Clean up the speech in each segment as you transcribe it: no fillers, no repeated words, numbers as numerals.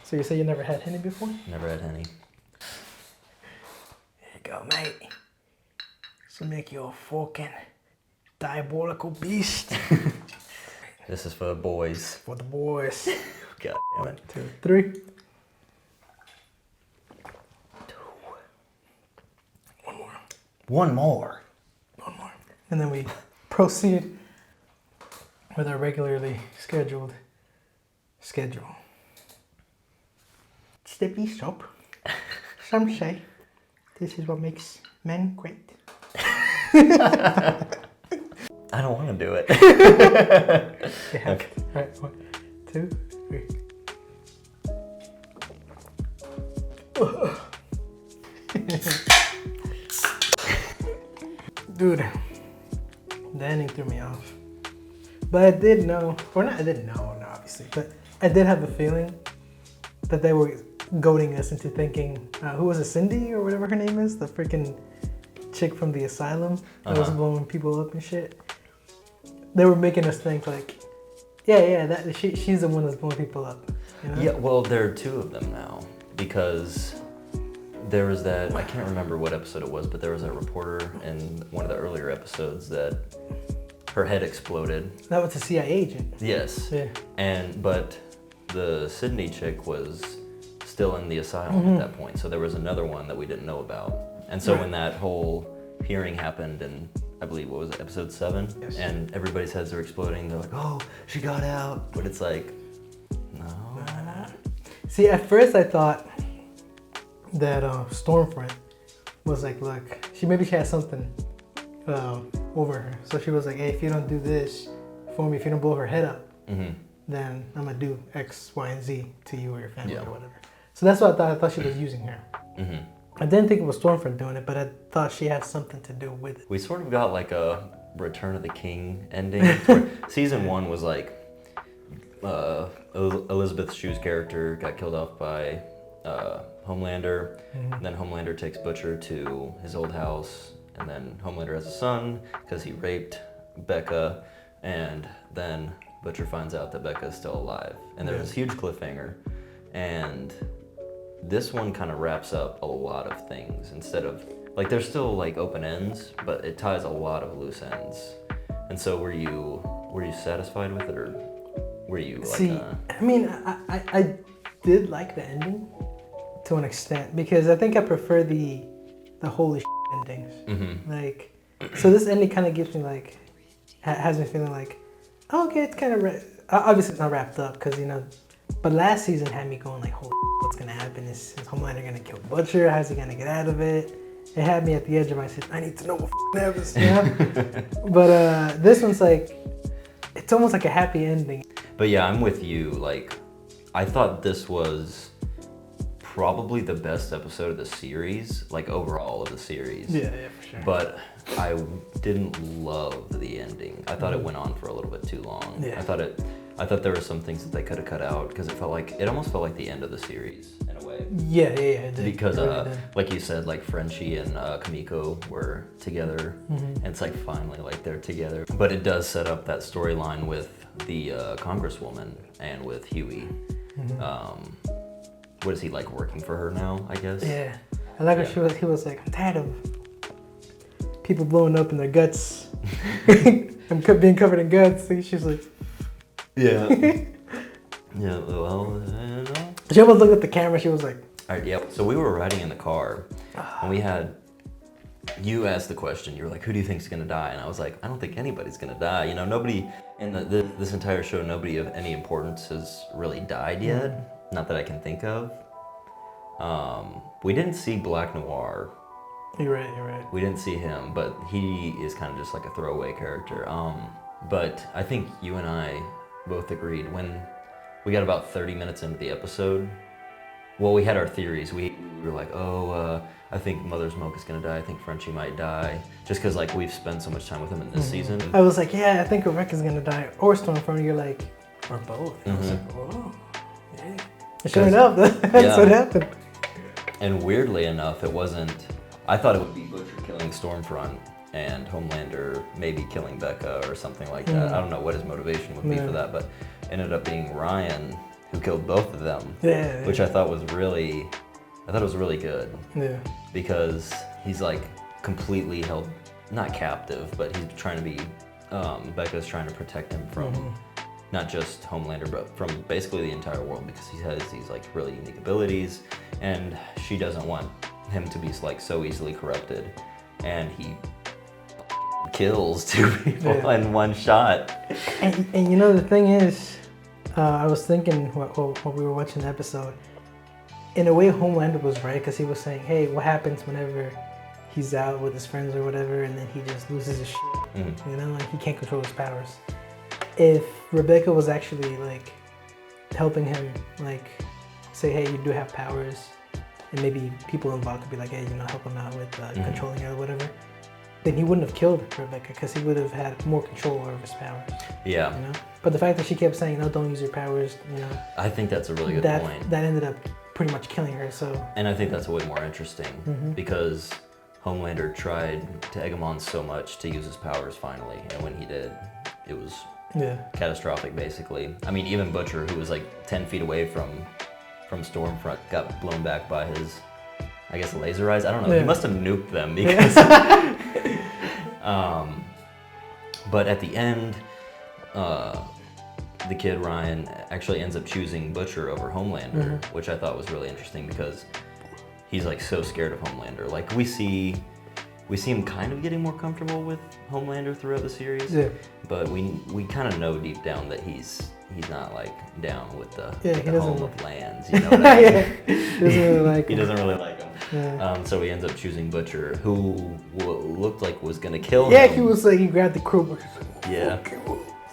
So you say you never had Henny before? Never had Henny. Here you go, mate. This will make you a fucking diabolical beast. This is for the boys. For the boys. God damn 1, it. 2, 3. 2. One more. One more. One more. And then we proceed with our regularly scheduled schedule. Steppy stop. Some say this is what makes men great. I don't want to do it. You have Okay. to. All right, 1, 2, 3. Dude, the ending threw me off. But I did know, or not, I didn't know, no, obviously, but I did have a feeling that they were goading us into thinking, who was it, Cindy or whatever her name is? The freaking chick from the asylum that was blowing people up and shit. They were making us think like, that she's the one that's blowing people up. You know? Yeah, well, there are two of them now because there was that, I can't remember what episode it was, but there was a reporter in one of the earlier episodes that her head exploded. That was a CIA agent. Yes. Yeah. But the Sydney chick was still in the asylum at that point, so there was another one that we didn't know about. And so when that whole hearing happened in, I believe, what was it, episode 7? Yes. And everybody's heads are exploding, they're like, oh, she got out. But it's like, no. See, at first I thought that Stormfront was like, look, she had something over her. So she was like, hey, if you don't do this for me, if you don't blow her head up, then I'm gonna do X, Y, and Z to you or your family or whatever. So that's what I thought. I thought she was using her. I didn't think it was Stormfront doing it, but I thought she had something to do with it. We sort of got like a Return of the King ending. Season 1 was like Elizabeth Shue's character got killed off by Homelander. Then Homelander takes Butcher to his old house, and then Homelander has a son because he raped Becca, and then Butcher finds out that Becca is still alive. And there's this huge cliffhanger, and this one kind of wraps up a lot of things instead of, like, there's still like open ends, but it ties a lot of loose ends. And so were you satisfied with it, or were you like See, I mean, I did like the ending to an extent because I think I prefer the holy endings. Like, so this ending kind of gives me like, has me feeling like, oh, okay, it's kind of, obviously it's not wrapped up because, you know, but last season had me going like, holy, what's gonna happen? Is Homelander gonna kill Butcher? How's he gonna get out of it? It had me at the edge of my seat. I need to know what happens, you know? But this one's like, it's almost like a happy ending. But yeah, I'm with you. Like, I thought this was probably the best episode of the series, like overall of the series. Yeah, for sure. But I didn't love the ending. I thought it went on for a little bit too long. Yeah. I thought there were some things that they could have cut out because it almost felt like the end of the series in a way. Yeah, it did. Because It really did. like you said, like Frenchie and Kamiko were together, and it's like finally like they're together. But it does set up that storyline with the Congresswoman and with Huey. What is he, like, working for her now, I guess? Yeah, I like how he was like, I'm tired of people blowing up in their guts. I'm being covered in guts. And she's like, yeah. Yeah, well, she almost looked at the camera. She was like, all right, yep. So we were riding in the car, and you asked the question. You were like, who do you think's gonna die? And I was like, I don't think anybody's gonna die. You know, nobody in this entire show, nobody of any importance has really died yet. Not that I can think of. We didn't see Black Noir. You're right. We didn't see him, but he is kind of just like a throwaway character. But I think you and I both agreed when we got about 30 minutes into the episode. Well, we had our theories. We were like, I think Mother Smoke is gonna die. I think Frenchie might die, just because like we've spent so much time with him in this season. I was like, yeah, I think Rebecca's gonna die, or Stormfront. You're like, or both. I was like, oh, yeah. Sure enough, that's what happened. And weirdly enough, it wasn't. I thought it would be Butcher killing Stormfront and Homelander maybe killing Becca or something like that. I don't know what his motivation would be for that, but it ended up being Ryan who killed both of them. Yeah. Which I thought was really good. Yeah. Because he's like completely held, not captive, but he's trying to be, Becca's trying to protect him from not just Homelander, but from basically the entire world, because he has these like really unique abilities, and she doesn't want him to be like so easily corrupted, and he kills 2 people in one shot. And you know, the thing is, I was thinking while we were watching the episode, in a way Homelander was right, because he was saying, hey, what happens whenever he's out with his friends or whatever, and then he just loses his shit, you know, like he can't control his powers. If Rebecca was actually like helping him, like say, hey, you do have powers, and maybe people involved could be like, hey, you know, help him out with controlling it or whatever, then he wouldn't have killed Rebecca, because he would have had more control over his powers. Yeah. You know? But the fact that she kept saying, no, don't use your powers, you know. I think that's a really good point. That ended up pretty much killing her, so. And I think that's way more interesting, because Homelander tried to egg him on so much to use his powers finally, and when he did, it was catastrophic, basically. I mean, even Butcher, who was like 10 feet away from Stormfront, got blown back by his, I guess, laser eyes. I don't know. He must have nuked them, because. But at the end, the kid Ryan actually ends up choosing Butcher over Homelander, which I thought was really interesting, because he's like so scared of Homelander. Like we see him kind of getting more comfortable with Homelander throughout the series, but we kind of know deep down that he's not like down with the home of lands, you know what I mean? He doesn't really like him. He doesn't really like him. Yeah. So he ends up choosing Butcher, who looked like was gonna kill him. Yeah, he was like, he grabbed the crowbar. Yeah.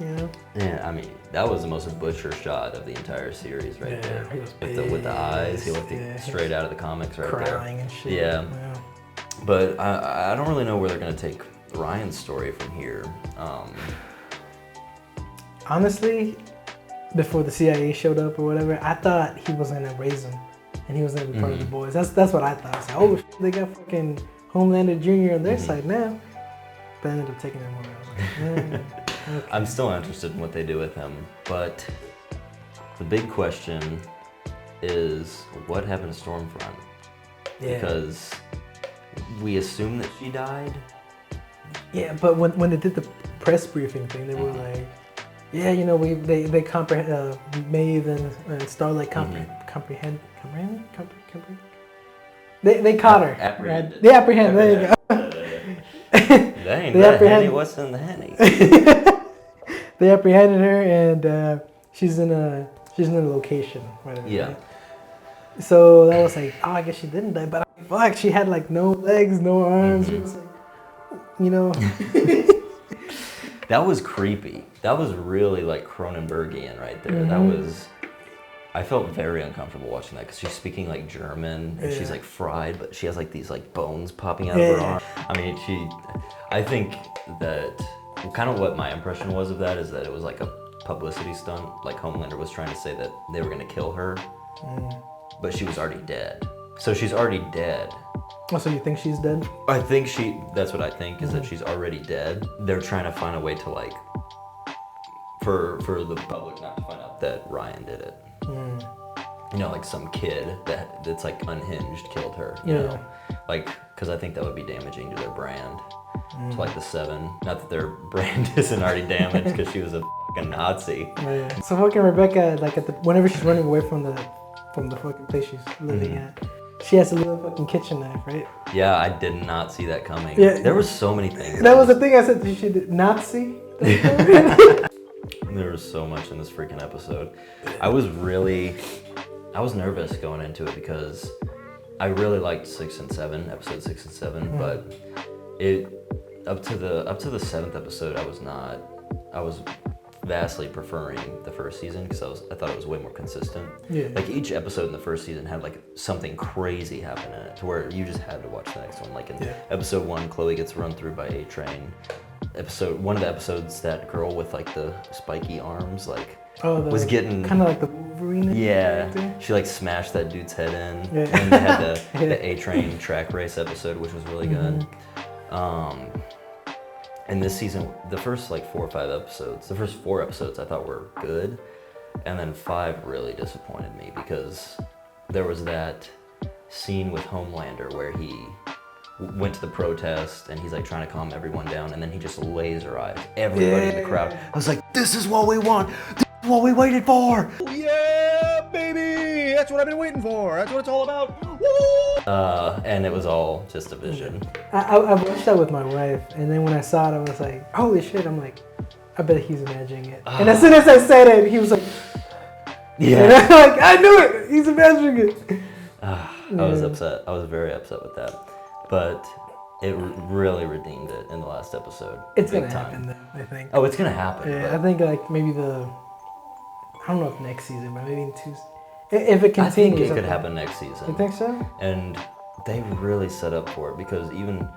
You know? Yeah, I mean, that was the most Butcher shot of the entire series right there. With the eyes, he looked straight out of the comics right there. Crying and shit. Yeah. But I don't really know where they're gonna take Ryan's story from here. Honestly, before the CIA showed up or whatever, I thought he was gonna raise him, and he was gonna be part of the boys. That's what I thought. I was like, oh, shit, they got fucking Homelander Jr. on their side now. But I ended up taking him away. I was like, okay. I'm still interested in what they do with him, but the big question is what happened to Stormfront? Yeah. Because we assume that she died. Yeah, but when they did the press briefing thing, they were like, yeah, you know, they comprehend, Maeve and Starlight comprehend. They caught her. Apprehended. They apprehend. There you go. That ain't that henny. What's in the henny? They apprehended her, and she's in a location. Whatever, yeah. Right? So that was like, oh, I guess she didn't die, but fuck, she had like no legs, no arms. She was like, you know. That was creepy. That was really like Cronenbergian right there. That was. I felt very uncomfortable watching that, because she's speaking like German, and she's like fried, but she has like these like bones popping out of her arm. I mean, I think that kind of what my impression was of that is that it was like a publicity stunt. Like Homelander was trying to say that they were gonna kill her, but she was already dead. So she's already dead. Oh, so you think she's dead? I think that's what I think, is that she's already dead. They're trying to find a way to like, for the public not to find out that Ryan did it. You know, like some kid that's like unhinged killed her, you know? Like, because I think that would be damaging to their brand. To like the Seven. Not that their brand isn't already damaged, because she was a fucking Nazi. So fucking Rebecca, like whenever she's running away from the fucking place she's living at, she has a little fucking kitchen knife, right? Yeah, I did not see that coming. Yeah. There was so many things. That was the thing I said. She did Nazi. There was so much in this freaking episode. I was nervous going into it, because I really liked episode 6 and 7, but up to the 7th episode, I was vastly preferring the first season, because I thought it was way more consistent. Yeah. Like each episode in the first season had like something crazy happen in it, to where you just had to watch the next one. Like in episode 1, Chloe gets run through by A-Train. One of the episodes, that girl with like the spiky arms, like was getting kind of like the Wolverine. Yeah, she like smashed that dude's head in. Yeah. And they had the A-Train track race episode, which was really good. And this season, the first like 4 or 5 episodes, the first 4 episodes I thought were good, And then 5 really disappointed me because there was that scene with Homelander where he went to the protest and he's like trying to calm everyone down, and then he just laser eyes everybody in the crowd. I was like, this is what we want. This is what we waited for. Yeah, baby! That's what I've been waiting for. That's what it's all about. Woo! And it was all just a vision. I watched that with my wife, and then when I saw it, I was like, holy shit! I'm like, I bet he's imagining it. And as soon as I said it, he was like, yeah. And I'm like, I knew it. He's imagining it. I was upset. I was very upset with that. But it really redeemed it in the last episode. It's Big gonna time. happen though, I think. Oh, it's gonna happen. Yeah, but I think like maybe I don't know if next season, but maybe in 2. If it continues, I think it could happen next season. You think so? And they really set up for it because even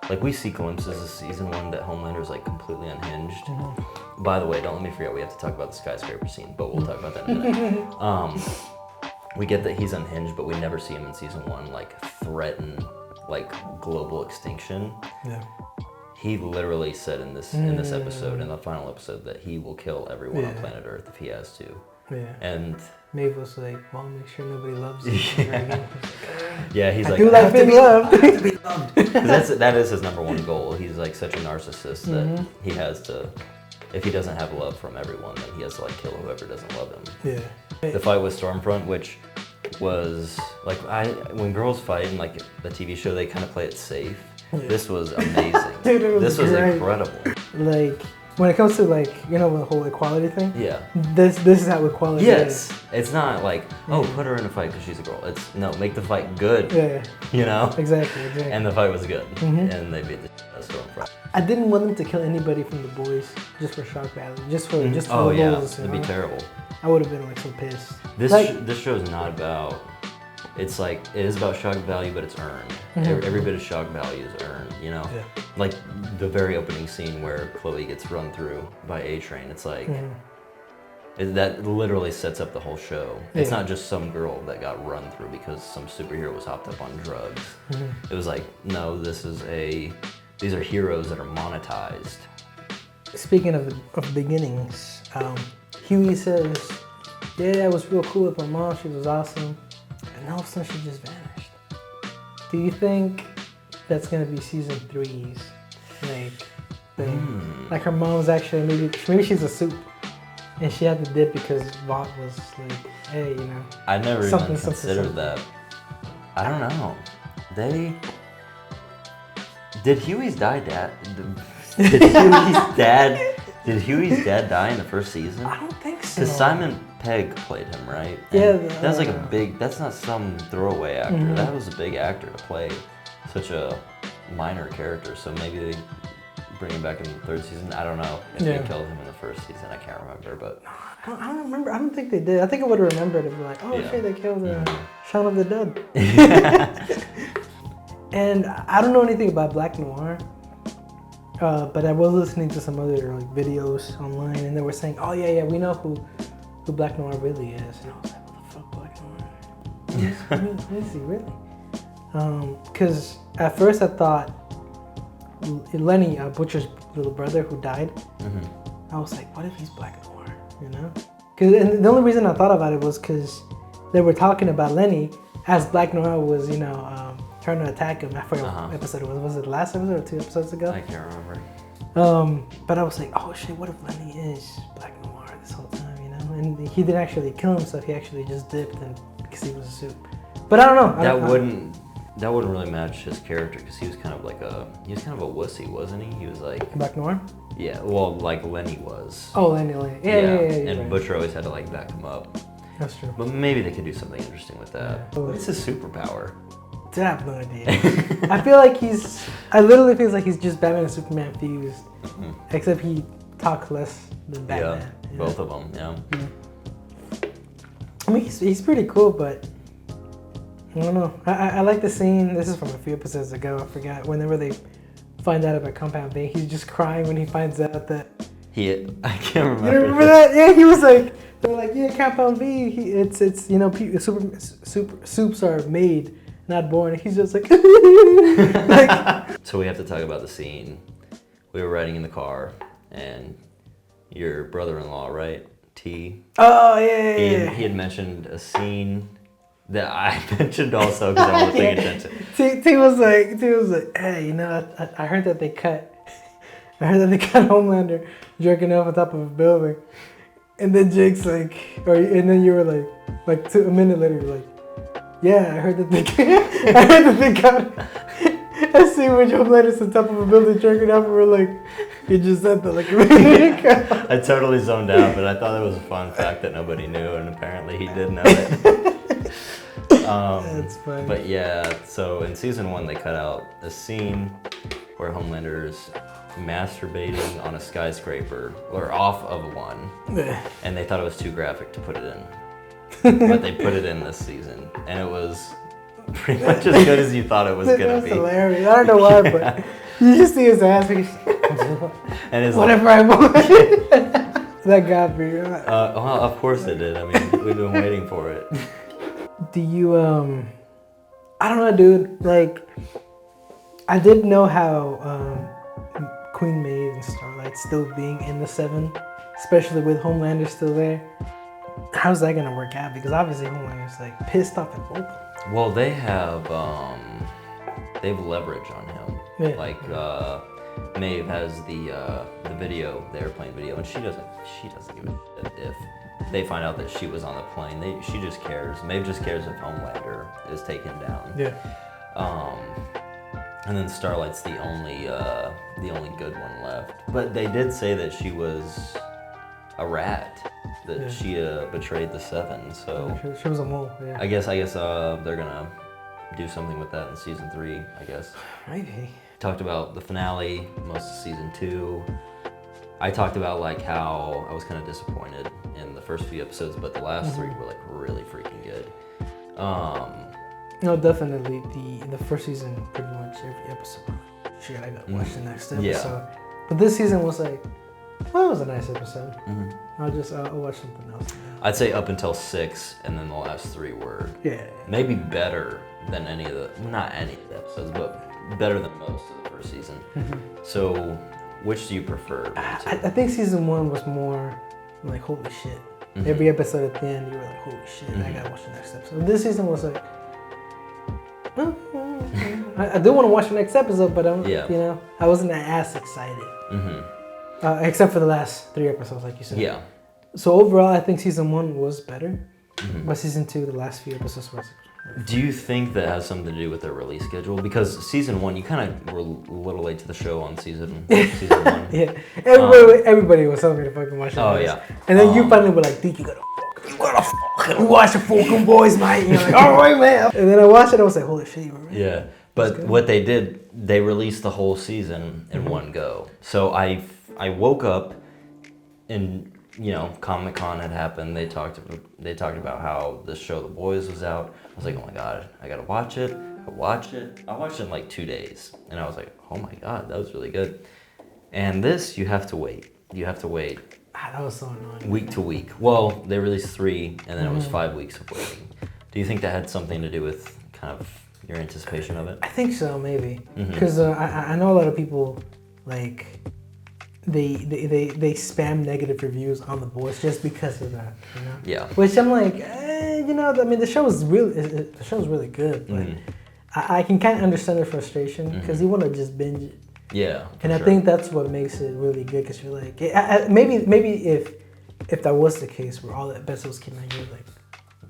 like we see glimpses of season 1 that Homelander's like completely unhinged. Mm-hmm. By the way, don't let me forget we have to talk about the skyscraper scene, but we'll talk about that in a minute. We get that he's unhinged, but we never see him in season 1 like threaten like global extinction. Yeah. He literally said in this episode, in the final episode, that he will kill everyone on Yeah. planet Earth if he has to. Yeah. And Maeve was like, well, make sure nobody loves you. Again. yeah, he's I like, do like being loved. 'Cause that is his number 1 goal. He's like such a narcissist that he has to, if he doesn't have love from everyone, then he has to like kill whoever doesn't love him. Yeah. The fight with Stormfront, which was like when girls fight in like the TV show, they kind of play it safe. Yeah. This was amazing. Dude, it was this was great. incredible. Like when it comes to like the whole equality thing. Yeah. This is how equality Yes. is. It's not like, oh, put her in a fight because she's a girl. It's no, make the fight good. Yeah. You know. Exactly. And the fight was good, Mhm. and they beat the shit out of Stormfront. I didn't want them to kill anybody from the boys just for shock value, just for Oh the yeah, lulz, you it'd be know? terrible. I would have been like so pissed. This Like- this show is not about. It's like it is about shock value, but it's earned. Mhm. Every bit of shock value is earned. You know, Yeah. like the very opening scene where Chloe gets run through by A-Train. It's like that literally sets up the whole show. It's Yeah. not just some girl that got run through because some superhero was hopped up on drugs. Mm-hmm. It was like, no, these are heroes that are monetized. Speaking of beginnings, Huey says, "Yeah, I was real cool with my mom. She was awesome." And all of a sudden, she just vanished. Do you think that's gonna be season 3's like thing? Like her mom's actually maybe she's a soup, and she had to dip because Vought was like, "Hey, you know." I never Something, even considered something. that. I don't know. Did Huey's dad? Did Huey's dad die in the first season? I don't think so. Because Simon Pegg played him, right? Yeah, And that's like a big. That's not some throwaway actor. Mhm. That was a big actor to play such a minor character. So maybe they bring him back in the 3rd season. I don't know if Yeah. they killed him in the 1st season. I can't remember, but I don't remember. I don't think they did. I think I would have remembered if like, "Oh Yeah. shit, they killed Mhm. Shaun of the Dead." And I don't know anything about Black Noir, but I was listening to some other like videos online, and they were saying, "Oh yeah, we know who Black Noir really is." And I was like, "What the fuck, Black Noir? Who is he really?" Because at first I thought Lenny, Butcher's little brother who died. I was like, "What if he's Black Noir?" You know? And the only reason I thought about it was because they were talking about Lenny as Black Noir was, trying to attack him. I forgot what episode it was. Was it the last episode or 2 episodes ago? I can't remember. But I was like, oh shit, what if Lenny is Black Noir this whole time, you know? And he didn't actually kill himself. He actually just dipped because he was a soup. But I don't know. That wouldn't really match his character because he was kind of a wussy, wasn't he? He was like, Black Noir? yeah, well, like Lenny was. Oh, Lenny. Yeah. And you're right. Butcher always had to like back him up. That's true. But maybe they could do something interesting with that. Yeah. What's his superpower? I have no idea. I feel like I literally feel like he's just Batman and Superman fused. Except he talks less than Batman. Yeah, you know? both of them, yeah. I mean, he's pretty cool, but I don't know. I like the scene. This is from a few episodes ago. I forgot. Whenever they find out about Compound V, he's just crying when he finds out that. I can't remember. You remember that? Yeah, he was like, they were like, yeah, Compound V. It's soups are made, not born. He's just like, like. So we have to talk about the scene. We were riding in the car, and your brother-in-law, right, T. Oh yeah, yeah. He had mentioned a scene that I mentioned also because I wasn't paying attention. T was like, hey, you know, I heard that they cut. I heard that they cut Homelander jerking off on top of a building, and then Jake's like, and then you were like a minute later, you're like, yeah, I heard that they cut a scene where Homelander's on top of a building jerking off, and we're like, you just said that like a minute ago. I totally zoned out, but I thought it was a fun fact that nobody knew, and apparently he did know it. That's funny. But yeah, so in season 1 they cut out a scene where Homelander's masturbating on a skyscraper or off of one, and they thought it was too graphic to put it in, but they put it in this season, and it was pretty much as good as you thought it was gonna That's be. hilarious. I don't know why, but you just see his ass. And it's whatever I want. That got me. well, of course it did. I mean, we've been waiting for it. Do you I don't know, dude. Like, I didn't know how Queen Maeve and Starlight still being in the 7, especially with Homelander still there. How's that gonna work out? Because obviously Homelander's like pissed off at both. Well, they have leverage on him. Yeah. Like Maeve has the video, the airplane video, and she doesn't give a shit if they find out that she was on the plane. She just cares. Maeve just cares if Homelander is taken down. Yeah. And then Starlight's the only good one left. But they did say that she was a rat, that she betrayed the 7. So She was a mole. Yeah. I guess they're gonna do something with that in season 3. I guess. Maybe. Talked about the finale, most of season 2. I talked about like how I was kind of disappointed in the first few episodes, but the last 3 were like really freaking good. No, definitely the first season, pretty much every episode. Shit, I gotta watch the next episode. Yeah. But this season was like, well, it was a nice episode. Mm-hmm. I'll watch something else now. I'd say up until 6, and then the last 3 were maybe better than not any of the episodes, but better than most of the first season. So, which do you prefer? I think season 1 was more like, holy shit. Every episode at the end, you were like, holy shit, I gotta watch the next episode. This season was like, I do want to watch the next episode, but I wasn't as excited. Except for the last 3 episodes, like you said. Yeah. So overall, I think season 1 was better, but season 2, the last few episodes was. Do you think that has something to do with their release schedule? Because season 1, you kind of were a little late to the show on season 1. Yeah, everybody was telling me to fucking watch it. Oh yeah. And then you finally were like, "Dude, you gotta fucking watch the fucking boys, mate." And you're like, "All right, man." And then I watched it. I was like, "Holy shit, you were right." Yeah, but what they did, they released the whole season in one go. So I woke up, and Comic-Con had happened. They talked about how the show The Boys was out. I was like, oh my god, I gotta watch it. I watched it in like 2 days, and I was like, oh my god, that was really good. And this, you have to wait. That was so annoying. Week to week. Well, they released 3, and then it was 5 weeks of waiting. Do you think that had something to do with kind of your anticipation of it? I think so, maybe. Because I know a lot of people, like, they spam negative reviews on The Boys just because of that, Yeah. Which I'm like, I mean, the show is really good, but I can kind of understand their frustration because you want to just binge it. Yeah. And I think that's what makes it really good because you're like, maybe if that was the case where all the episodes came out, you're like,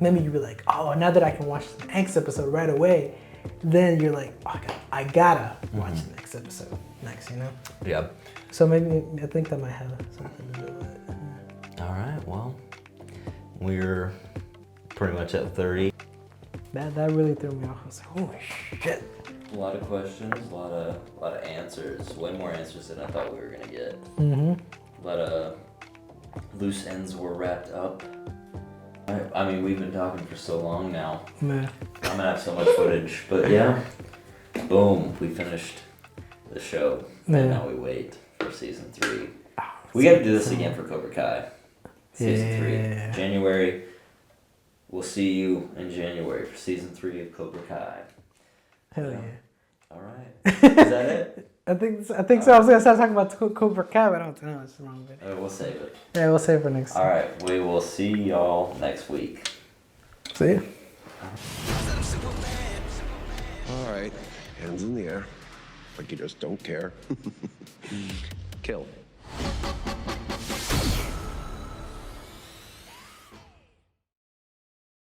maybe you were like, oh, now that I can watch the next episode right away, then you're like, oh, I gotta watch the next episode next, Yeah. So maybe I think that might have something to do with it. All right. Well, we're pretty much at 30. That really threw me off. I was like, holy shit. A lot of questions, a lot of answers. Way more answers than I thought we were gonna get. A lot of loose ends were wrapped up. I mean, we've been talking for so long now. Man. I'm gonna have so much footage, but yeah. Boom, we finished the show. Man. And now we wait for season 3. We gotta do this again for Cobra Kai. Season 3. January. We'll see you in January for season 3 of Cobra Kai. Hell yeah. All right. Is that it? I think so. I was gonna start talking about Cobra Kai, but I don't know. It's the wrong video. We'll save it. Yeah, we'll save it for next time. All right. We will see y'all next week. See ya. All right, hands in the air, like you just don't care. Kill.